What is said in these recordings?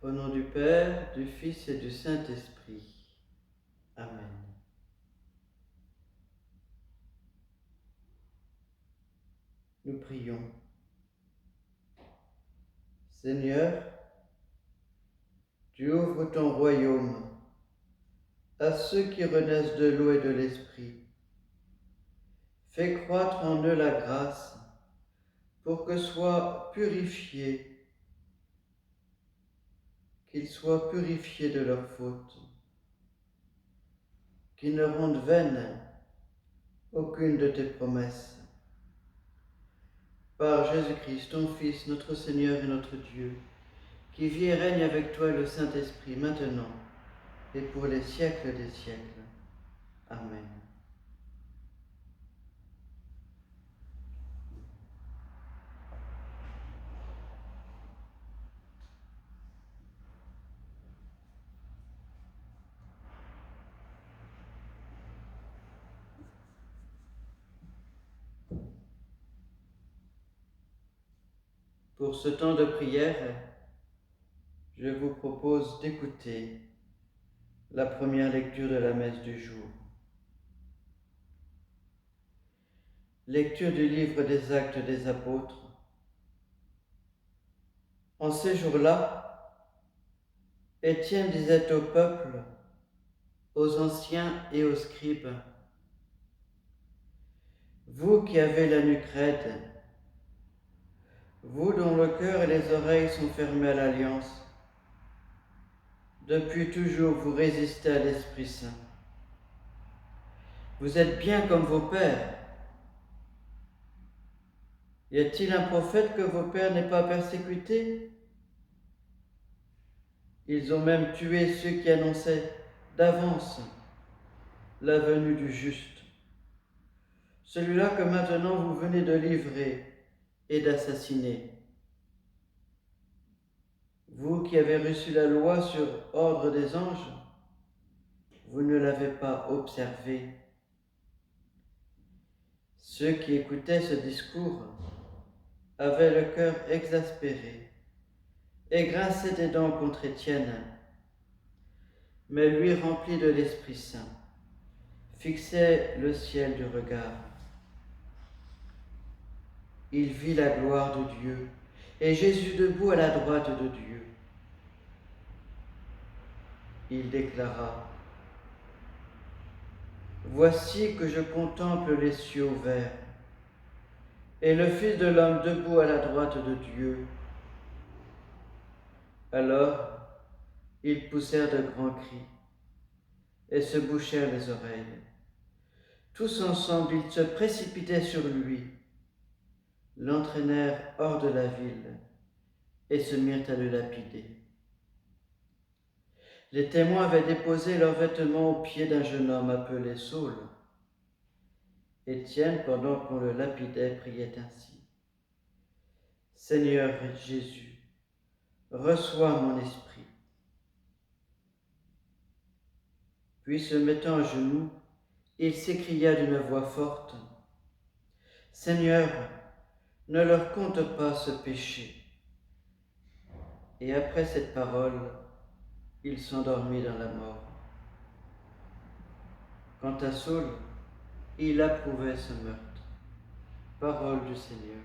Au nom du Père, du Fils et du Saint-Esprit. Amen. Nous prions. Seigneur, tu ouvres ton royaume à ceux qui renaissent de l'eau et de l'Esprit. Fais croître en eux la grâce pour que soient purifiés, qu'ils soient purifiés de leurs fautes, qu'ils ne rendent vaine aucune de tes promesses. Par Jésus-Christ, ton Fils, notre Seigneur et notre Dieu, qui vit et règne avec toi et le Saint-Esprit, maintenant et pour les siècles des siècles. Amen. Pour ce temps de prière, je vous propose d'écouter la première lecture de la messe du jour. Lecture du livre des Actes des Apôtres. En ces jours-là, Étienne disait au peuple, aux anciens et aux scribes, « Vous qui avez la nuque raide, vous dont le cœur et les oreilles sont fermés à l'alliance, depuis toujours vous résistez à l'Esprit Saint. Vous êtes bien comme vos pères. Y a-t-il un prophète que vos pères n'aient pas persécuté? Ils ont même tué ceux qui annonçaient d'avance la venue du juste, celui-là que maintenant vous venez de livrer et d'assassiner. Vous qui avez reçu la loi sur ordre des anges, vous ne l'avez pas observée. Ceux qui écoutaient ce discours avaient le cœur exaspéré et grinçaient des dents contre Étienne. Mais lui, rempli de l'Esprit Saint, fixait le ciel du regard. Il vit la gloire de Dieu et Jésus debout à la droite de Dieu. Il déclara, « Voici que je contemple les cieux ouverts et le Fils de l'homme debout à la droite de Dieu. » Alors, ils poussèrent de grands cris et se bouchèrent les oreilles. Tous ensemble, ils se précipitaient sur lui, l'entraînèrent hors de la ville et se mirent à le lapider. Les témoins avaient déposé leurs vêtements aux pieds d'un jeune homme appelé Saul. Étienne, pendant qu'on le lapidait, priait ainsi. « Seigneur Jésus, reçois mon esprit. » Puis, se mettant à genoux, il s'écria d'une voix forte, « Seigneur, ne leur compte pas ce péché. » Et après cette parole, il s'endormit dans la mort. Quant à Saul, il approuvait ce meurtre. Parole du Seigneur.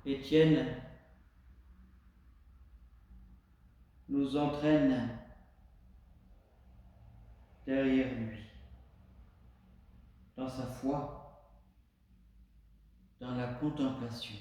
Étienne nous entraîne derrière lui, dans sa foi, dans la contemplation.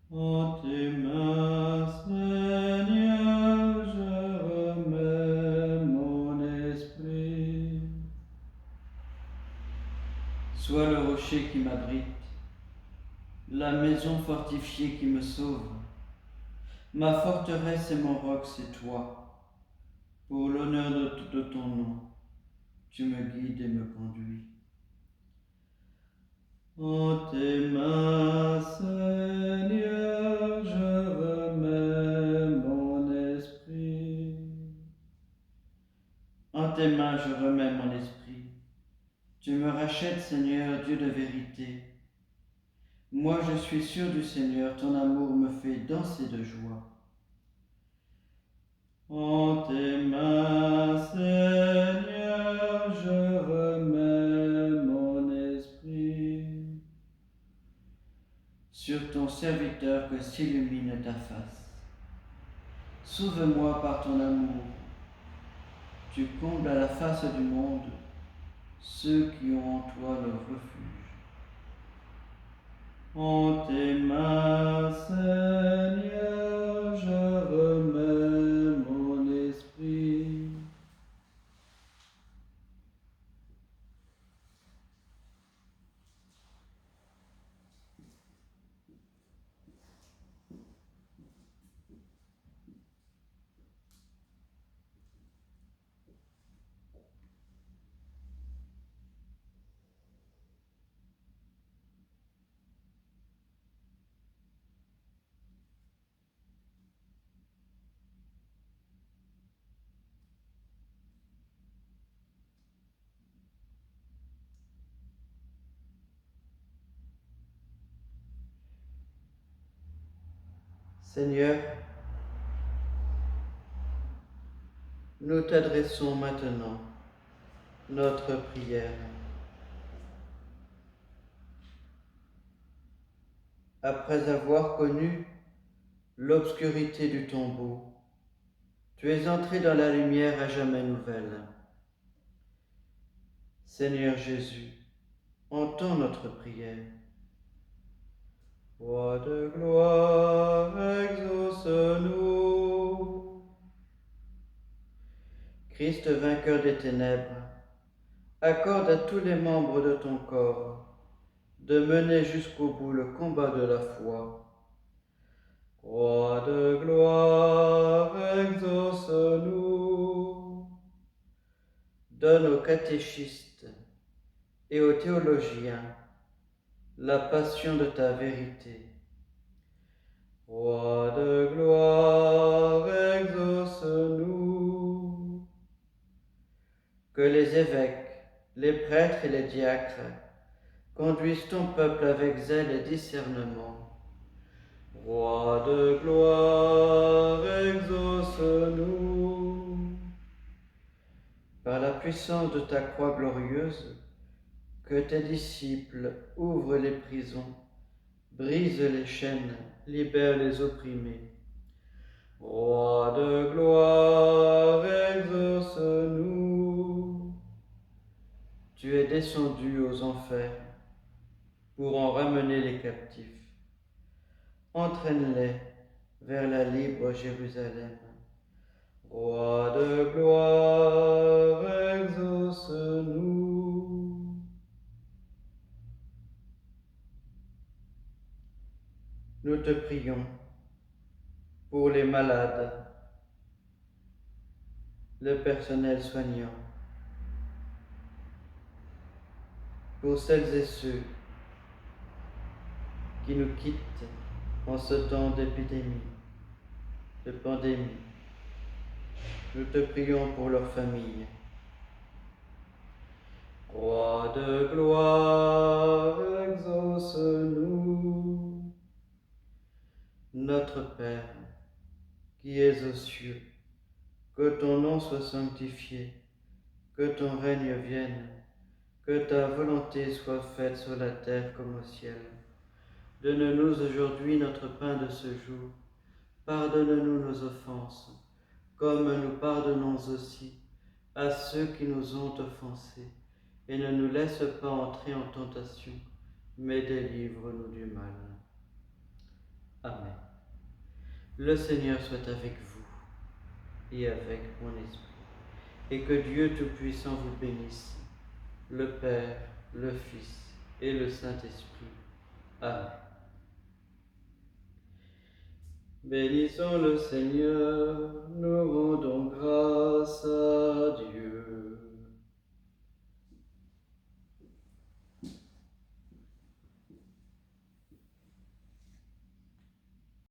En tes mains, Seigneur, je remets mon esprit. Sois le rocher qui m'abrite, la maison fortifiée qui me sauve. Ma forteresse et mon roc, c'est toi. Pour l'honneur de ton nom, tu me guides et me conduis. En tes mains, Seigneur, je remets mon esprit. En tes mains, je remets mon esprit. Tu me rachètes, Seigneur, Dieu de vérité. Moi, je suis sûr du Seigneur, ton amour me fait danser de joie. En tes mains, Seigneur, je remets mon esprit. Sur ton serviteur que s'illumine ta face. Sauve-moi par ton amour. Tu combles à la face du monde ceux qui ont en toi leur refuge. En tes mains, Seigneur, je remets mon esprit. Seigneur, nous t'adressons maintenant notre prière. Après avoir connu l'obscurité du tombeau, tu es entré dans la lumière à jamais nouvelle. Seigneur Jésus, entends notre prière. Roi de gloire, exauce-nous. Christ vainqueur des ténèbres, accorde à tous les membres de ton corps de mener jusqu'au bout le combat de la foi. Roi de gloire, exauce-nous. Donne aux catéchistes et aux théologiens la passion de ta vérité. Roi de gloire, exauce-nous. Que les évêques, les prêtres et les diacres conduisent ton peuple avec zèle et discernement. Roi de gloire, exauce-nous. Par la puissance de ta croix glorieuse, que tes disciples ouvrent les prisons, brisent les chaînes, libèrent les opprimés. Roi de gloire, exauce-nous. Tu es descendu aux enfers pour en ramener les captifs. Entraîne-les vers la libre Jérusalem. Roi de gloire, exauce-nous. Nous te prions pour les malades, le personnel soignant, pour celles et ceux qui nous quittent en ce temps d'épidémie, de pandémie. Nous te prions pour leurs familles. Roi de gloire, exauce-nous. Notre Père, qui es aux cieux, que ton nom soit sanctifié, que ton règne vienne, que ta volonté soit faite sur la terre comme au ciel. Donne-nous aujourd'hui notre pain de ce jour. Pardonne-nous nos offenses, comme nous pardonnons aussi à ceux qui nous ont offensés. Et ne nous laisse pas entrer en tentation, mais délivre-nous du mal. Amen. Le Seigneur soit avec vous et avec mon esprit, et que Dieu Tout-Puissant vous bénisse, le Père, le Fils et le Saint-Esprit. Amen. Bénissons le Seigneur, nous rendons grâce à